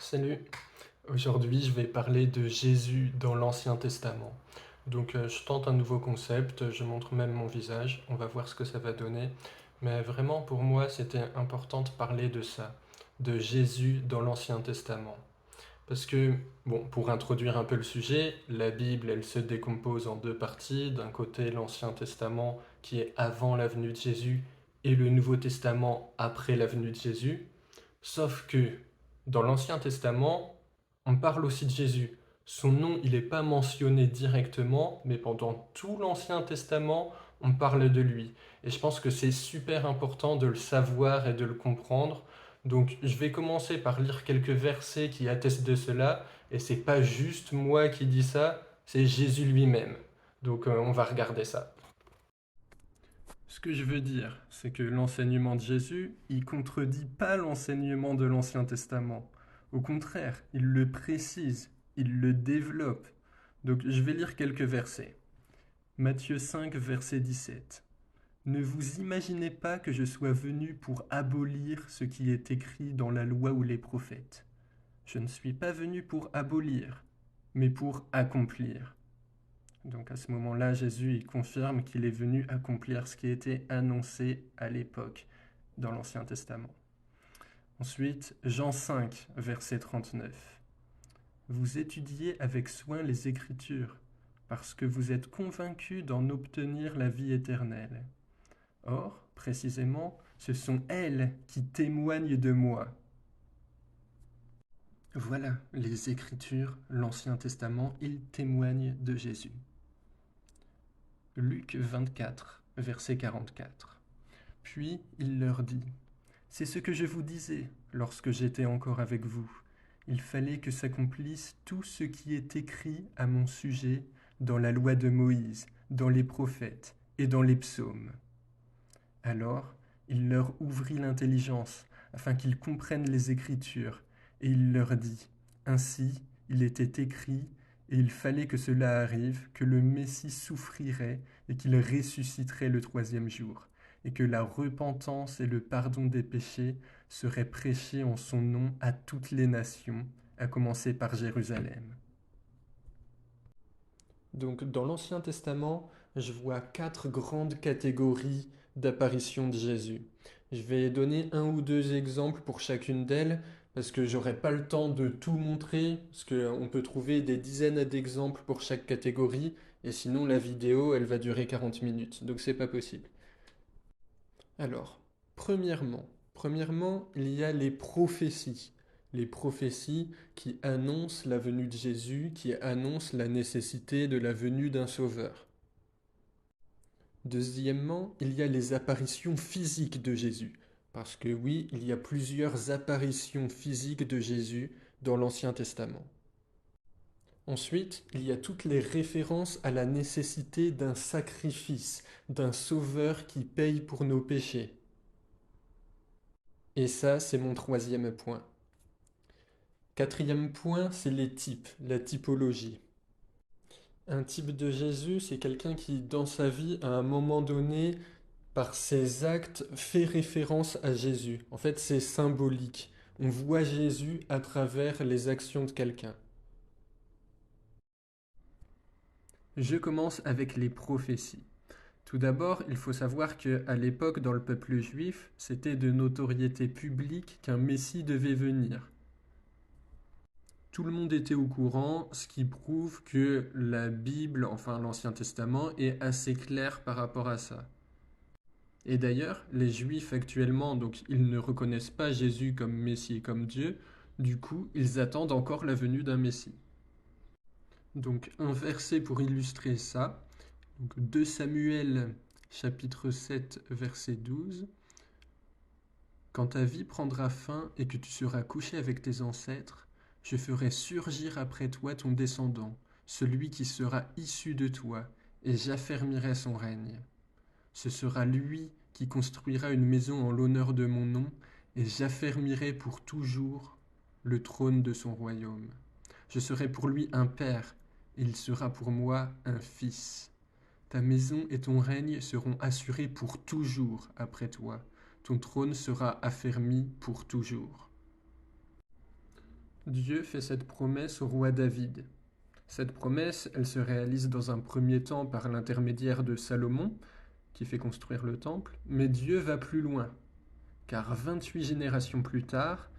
Salut, aujourd'hui je vais parler de Jésus dans l'Ancien Testament. Donc je tente un nouveau concept, je montre même mon visage, on va voir ce que ça va donner. Mais vraiment pour moi c'était important de parler de ça, de Jésus dans l'Ancien Testament. Parce que, bon, pour introduire un peu le sujet, la Bible elle se décompose en deux parties. D'un côté l'Ancien Testament qui est avant la venue de Jésus et le Nouveau Testament après la venue de Jésus. Sauf que dans l'Ancien Testament, on parle aussi de Jésus. Son nom, il n'est pas mentionné directement, mais pendant tout l'Ancien Testament, on parle de lui. Et je pense que c'est super important de le savoir et de le comprendre. Donc je vais commencer par lire quelques versets qui attestent de cela, et c'est pas juste moi qui dis ça, c'est Jésus lui-même. Donc on va regarder ça. Ce que je veux dire, c'est que l'enseignement de Jésus, il contredit pas l'enseignement de l'Ancien Testament. Au contraire, il le précise, il le développe. Donc je vais lire quelques versets. Matthieu 5, verset 17. Ne vous imaginez pas que je sois venu pour abolir ce qui est écrit dans la loi ou les prophètes. Je ne suis pas venu pour abolir, mais pour accomplir. Donc à ce moment-là, Jésus il confirme qu'il est venu accomplir ce qui était annoncé à l'époque dans l'Ancien Testament. Ensuite, Jean 5, verset 39. Vous étudiez avec soin les Écritures, parce que vous êtes convaincus d'en obtenir la vie éternelle. Or, précisément, ce sont elles qui témoignent de moi. Voilà, les Écritures, l'Ancien Testament, ils témoignent de Jésus. Luc 24, verset 44. Puis il leur dit, c'est ce que je vous disais lorsque j'étais encore avec vous. Il fallait que s'accomplisse tout ce qui est écrit à mon sujet dans la loi de Moïse, dans les prophètes et dans les psaumes. Alors il leur ouvrit l'intelligence afin qu'ils comprennent les Écritures, et il leur dit, ainsi il était écrit, et il fallait que cela arrive, que le Messie souffrirait et qu'il ressusciterait le troisième jour, et que la repentance et le pardon des péchés seraient prêchés en son nom à toutes les nations, à commencer par Jérusalem. Donc dans l'Ancien Testament, je vois quatre grandes catégories d'apparitions de Jésus. Je vais donner un ou deux exemples pour chacune d'elles, parce que j'aurai pas le temps de tout montrer, parce qu'on peut trouver des dizaines d'exemples pour chaque catégorie, et sinon la vidéo, elle va durer 40 minutes, donc c'est pas possible. Alors, premièrement, il y a les prophéties. Les prophéties qui annoncent la venue de Jésus, qui annoncent la nécessité de la venue d'un sauveur. Deuxièmement, il y a les apparitions physiques de Jésus. Parce que oui, il y a plusieurs apparitions physiques de Jésus dans l'Ancien Testament. Ensuite, il y a toutes les références à la nécessité d'un sacrifice, d'un sauveur qui paye pour nos péchés. Et ça, c'est mon troisième point. Quatrième point, c'est les types, la typologie. Un type de Jésus, c'est quelqu'un qui, dans sa vie, à un moment donné, par ses actes, fait référence à Jésus. En fait, c'est symbolique. On voit Jésus à travers les actions de quelqu'un. Je commence avec les prophéties. Tout d'abord, il faut savoir qu'à l'époque, dans le peuple juif, c'était de notoriété publique qu'un Messie devait venir. Tout le monde était au courant, ce qui prouve que la Bible, enfin l'Ancien Testament, est assez clair par rapport à ça. Et d'ailleurs, les Juifs actuellement, donc ils ne reconnaissent pas Jésus comme Messie et comme Dieu, du coup, ils attendent encore la venue d'un Messie. Donc un verset pour illustrer ça, donc 2 Samuel chapitre 7 verset 12. Quand ta vie prendra fin et que tu seras couché avec tes ancêtres, je ferai surgir après toi ton descendant, celui qui sera issu de toi, et j'affermirai son règne. Ce sera lui qui construira une maison en l'honneur de mon nom, et j'affermirai pour toujours le trône de son royaume. Je serai pour lui un père, et il sera pour moi un fils. Ta maison et ton règne seront assurés pour toujours après toi. Ton trône sera affermi pour toujours. Dieu fait cette promesse au roi David. Cette promesse, elle se réalise dans un premier temps par l'intermédiaire de Salomon, qui fait construire le temple, mais Dieu va plus loin, car 28 générations plus tard,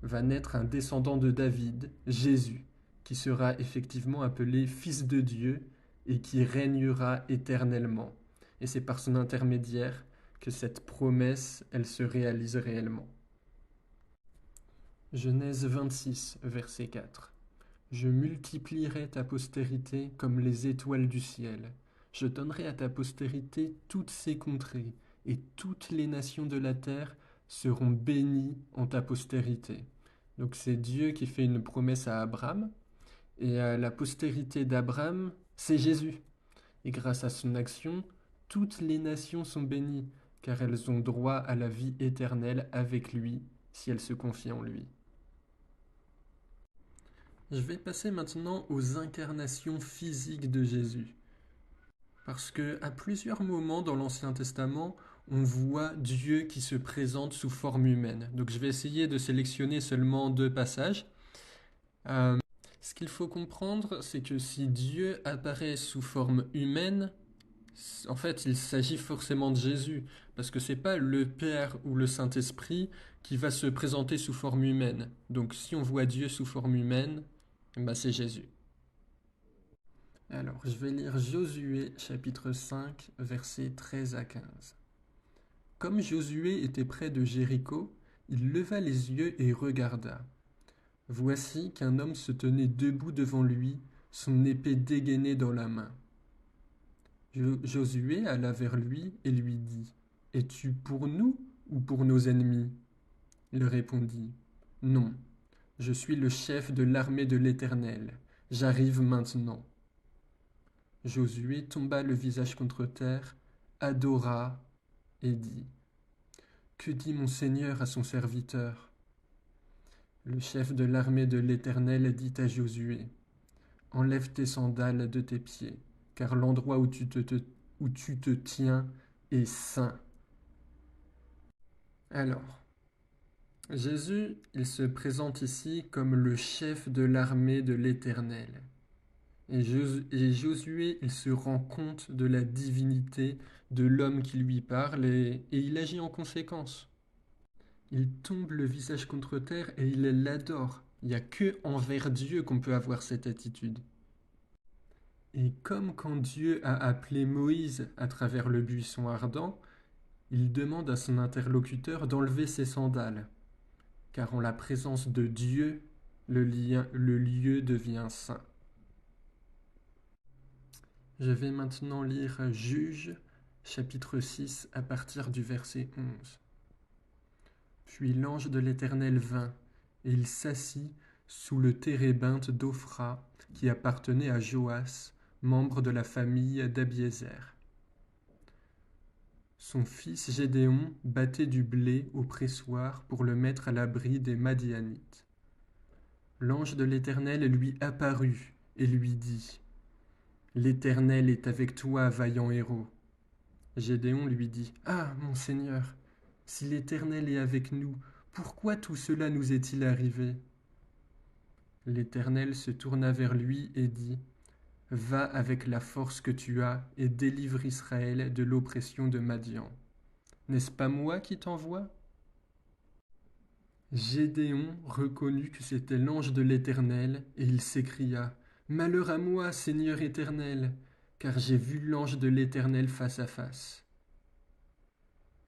va naître un descendant de David, Jésus, qui sera effectivement appelé Fils de Dieu et qui régnera éternellement. Et c'est par son intermédiaire que cette promesse, elle se réalise réellement. Genèse 26, verset 4. Je multiplierai ta postérité comme les étoiles du ciel. Je donnerai à ta postérité toutes ces contrées, et toutes les nations de la terre seront bénies en ta postérité. Donc c'est Dieu qui fait une promesse à Abraham, et la postérité d'Abraham, c'est Jésus. Et grâce à son action, toutes les nations sont bénies, car elles ont droit à la vie éternelle avec lui, si elles se confient en lui. Je vais passer maintenant aux incarnations physiques de Jésus. Parce que à plusieurs moments dans l'Ancien Testament, on voit Dieu qui se présente sous forme humaine. Donc je vais essayer de sélectionner seulement 2 passages. Ce qu'il faut comprendre, c'est que si Dieu apparaît sous forme humaine, en fait, il s'agit forcément de Jésus, parce que c'est pas le Père ou le Saint-Esprit qui va se présenter sous forme humaine. Donc si on voit Dieu sous forme humaine, bah c'est Jésus. Alors, je vais lire Josué chapitre 5, versets 13 à 15. Comme Josué était près de Jéricho, il leva les yeux et regarda. Voici qu'un homme se tenait debout devant lui, son épée dégainée dans la main. Josué alla vers lui et lui dit, es-tu pour nous ou pour nos ennemis? Il répondit, non, je suis le chef de l'armée de l'Éternel, j'arrive maintenant. Josué tomba le visage contre terre, adora et dit, que dit mon Seigneur à son serviteur? Le chef de l'armée de l'Éternel dit à Josué, enlève tes sandales de tes pieds, car l'endroit où tu te tiens est saint. Alors, Jésus, il se présente ici comme le chef de l'armée de l'Éternel. Et Josué, il se rend compte de la divinité de l'homme qui lui parle et il agit en conséquence. Il tombe le visage contre terre et il l'adore. Il n'y a que envers Dieu qu'on peut avoir cette attitude. Et comme quand Dieu a appelé Moïse à travers le buisson ardent, il demande à son interlocuteur d'enlever ses sandales, car en la présence de Dieu, le lieu devient saint. Je vais maintenant lire Juges, chapitre 6, à partir du verset 11. Puis l'ange de l'Éternel vint, et il s'assit sous le térébinthe d'Ophra, qui appartenait à Joas, membre de la famille d'Abiézer. Son fils Gédéon battait du blé au pressoir pour le mettre à l'abri des Madianites. L'ange de l'Éternel lui apparut et lui dit, l'Éternel est avec toi, vaillant héros. Gédéon lui dit, ah, mon Seigneur, si l'Éternel est avec nous, pourquoi tout cela nous est-il arrivé? L'Éternel se tourna vers lui et dit, va avec la force que tu as et délivre Israël de l'oppression de Madian. N'est-ce pas moi qui t'envoie? Gédéon reconnut que c'était l'ange de l'Éternel, et il s'écria, malheur à moi, Seigneur éternel, car j'ai vu l'ange de l'Éternel face à face.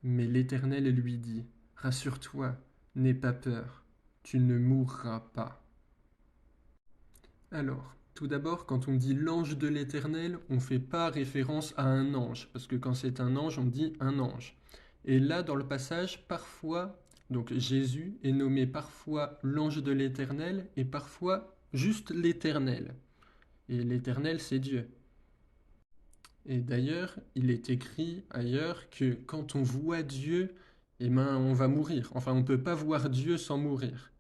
Mais l'Éternel lui dit, rassure-toi, n'aie pas peur, tu ne mourras pas. Alors, tout d'abord, quand on dit l'ange de l'Éternel, on ne fait pas référence à un ange, parce que quand c'est un ange, on dit un ange. Et là, dans le passage, parfois, donc Jésus est nommé parfois l'ange de l'Éternel et parfois juste l'Éternel. Et l'Éternel, c'est Dieu. Et d'ailleurs, il est écrit ailleurs que quand on voit Dieu, eh ben, on va mourir. Enfin, on ne peut pas voir Dieu sans mourir.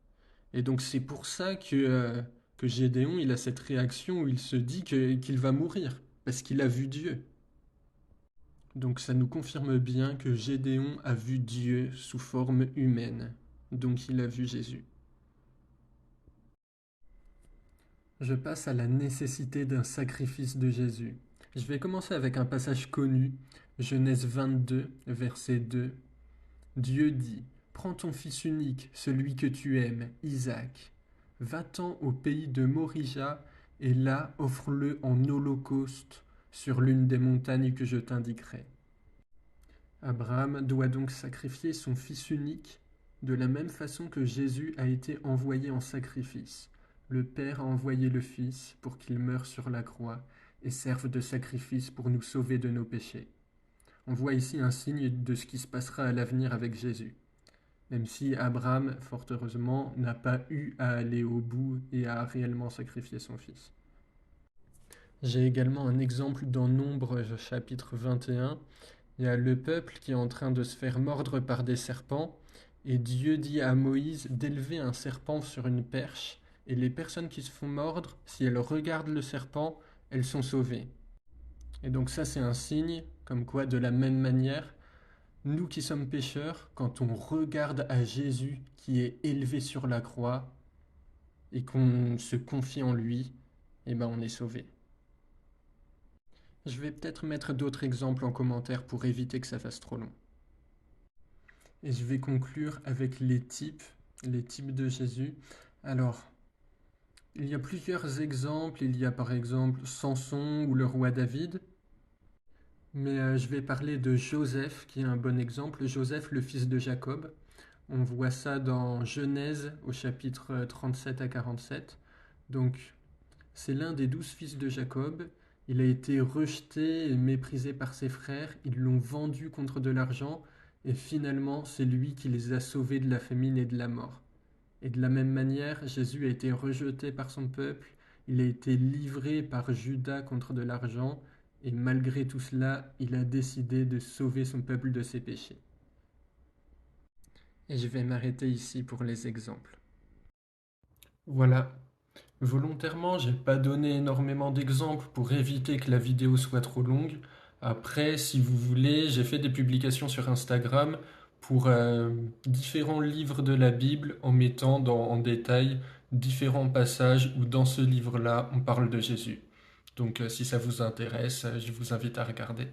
Et donc c'est pour ça que Gédéon, il a cette réaction où il se dit qu'il va mourir, parce qu'il a vu Dieu. Donc ça nous confirme bien que Gédéon a vu Dieu sous forme humaine. Donc il a vu Jésus. Je passe à la nécessité d'un sacrifice de Jésus. Je vais commencer avec un passage connu, Genèse 22, verset 2. Dieu dit, prends ton fils unique, celui que tu aimes, Isaac. Va-t'en au pays de Morija, et là offre-le en holocauste sur l'une des montagnes que je t'indiquerai. Abraham doit donc sacrifier son fils unique de la même façon que Jésus a été envoyé en sacrifice. Le Père a envoyé le Fils pour qu'il meure sur la croix et serve de sacrifice pour nous sauver de nos péchés. On voit ici un signe de ce qui se passera à l'avenir avec Jésus. Même si Abraham, fort heureusement, n'a pas eu à aller au bout et à réellement sacrifier son fils. J'ai également un exemple dans Nombres chapitre 21. Il y a le peuple qui est en train de se faire mordre par des serpents, et Dieu dit à Moïse d'élever un serpent sur une perche, et les personnes qui se font mordre, si elles regardent le serpent, elles sont sauvées. Et donc ça c'est un signe, comme quoi de la même manière, nous qui sommes pécheurs, quand on regarde à Jésus qui est élevé sur la croix, et qu'on se confie en lui, eh ben on est sauvé. Je vais peut-être mettre d'autres exemples en commentaire pour éviter que ça fasse trop long. Et je vais conclure avec les types de Jésus. Alors, il y a plusieurs exemples. Il y a par exemple Samson ou le roi David. Mais je vais parler de Joseph, qui est un bon exemple. Joseph, le fils de Jacob. On voit ça dans Genèse au chapitre 37 à 47. Donc, c'est l'un des 12 fils de Jacob. Il a été rejeté et méprisé par ses frères. Ils l'ont vendu contre de l'argent. Et finalement, c'est lui qui les a sauvés de la famine et de la mort. Et de la même manière, Jésus a été rejeté par son peuple. Il a été livré par Judas contre de l'argent. Et malgré tout cela, il a décidé de sauver son peuple de ses péchés. Et je vais m'arrêter ici pour les exemples. Voilà. Volontairement, j'ai pas donné énormément d'exemples pour éviter que la vidéo soit trop longue. Après, si vous voulez, j'ai fait des publications sur Instagram pour différents livres de la Bible en mettant en détail différents passages où dans ce livre-là, on parle de Jésus. Donc si ça vous intéresse, je vous invite à regarder.